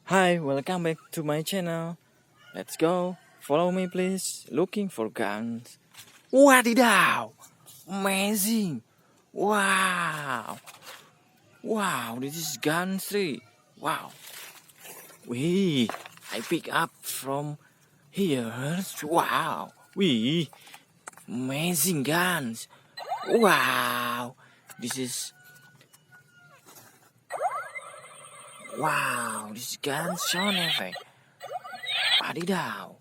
Hi, welcome back to my channel. Let's go. Follow me please. Looking for guns. Wadidaw! Amazing! Wow! Wow, this is gun 3. Wow. I pick up from here. Wow. Amazing guns. Wow. This is this gun sound effect. Wadidaw.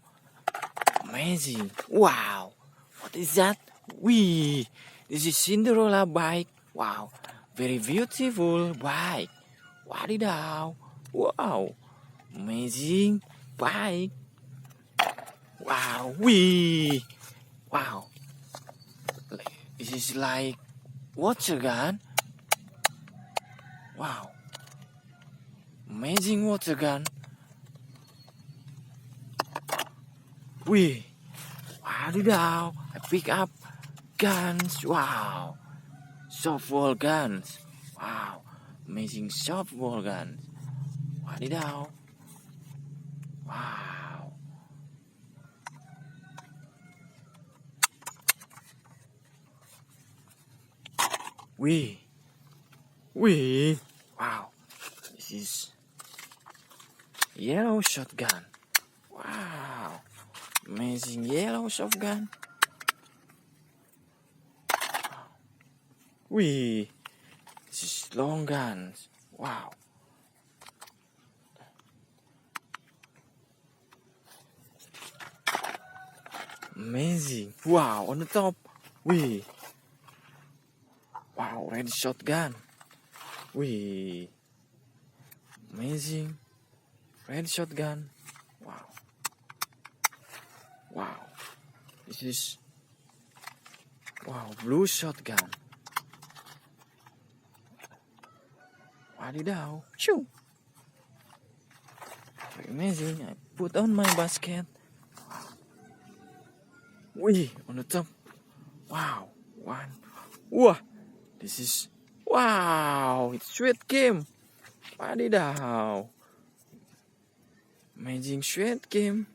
Amazing. Wow. What is that? This is Cinderella bike. Wow. Very beautiful bike. Wadidaw. Wow. Amazing bike. Wow. Wow. This is like water gun. Wow. Amazing water gun. Wadidaw. I pick up guns. Wow. Softball guns. Wow. Amazing softball guns. Wadidaw. Wow. Wow. This is yellow shotgun. Wow. Amazing yellow shotgun. This is long guns. Wow. Amazing. Wow, on the top. Wow, red shotgun. Amazing. Red shotgun. Wow. This is blue shotgun. Wadidaw. Shoo. Very amazing. I put on my basket. On the top. Wow. This is it's sweet game. Wadidaw. Amazing sweet game.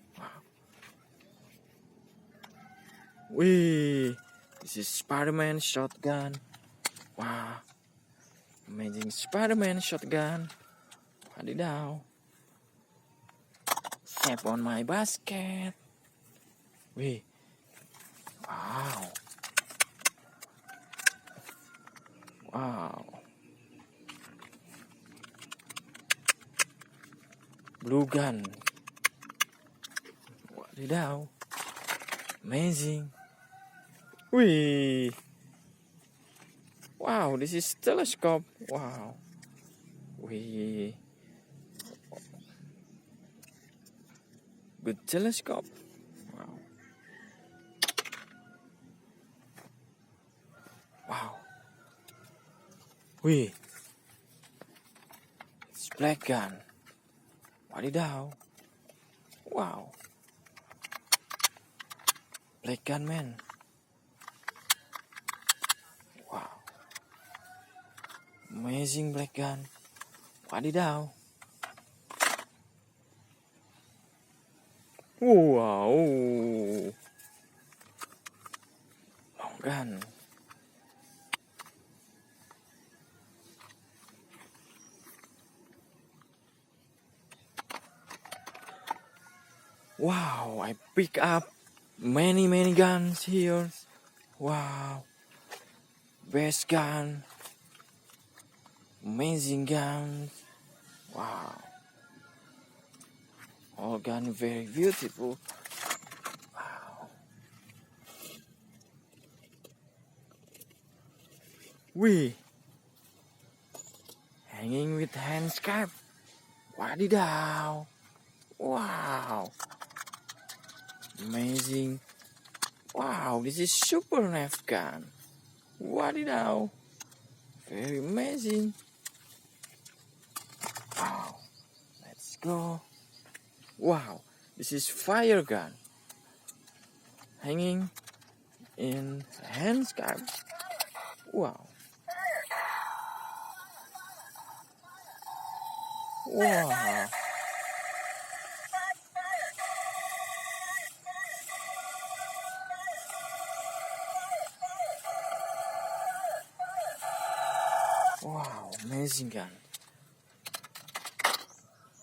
This is Spider-Man shotgun. Wow. Amazing Spider-Man shotgun. Wadidaw. Step on my basket. Wow. Blue gun. Wadidaw. Amazing. Wow, this is telescope. Wow. Good telescope. Wow. It's black gun. Wadidaw. Wow. Black gun man. Wow. Amazing black gun. Wadidaw. Wow. Long gun. Wow, I pick up many guns here. Wow. Best gun. Amazing guns. Wow. All gun very beautiful. Wow. Hanging with handcuff. Wadidaw. Wow. Amazing. Wow, this is super knife gun. Wadidaw. Very amazing. Wow. Let's go. Wow, this is fire gun. Hanging in handcuff. Wow. Amazing gun.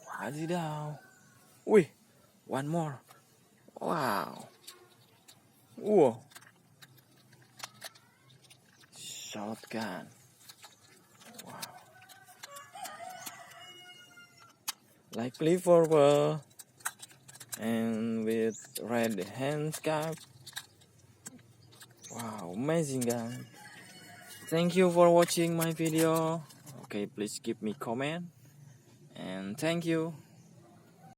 Wadidaw. Wih, one more. Wow. Whoa. Shotgun. Wow. Like revolver and with red handcuff. Wow, amazing gun. Thank you for watching my video. Okay, please give me comment and thank you.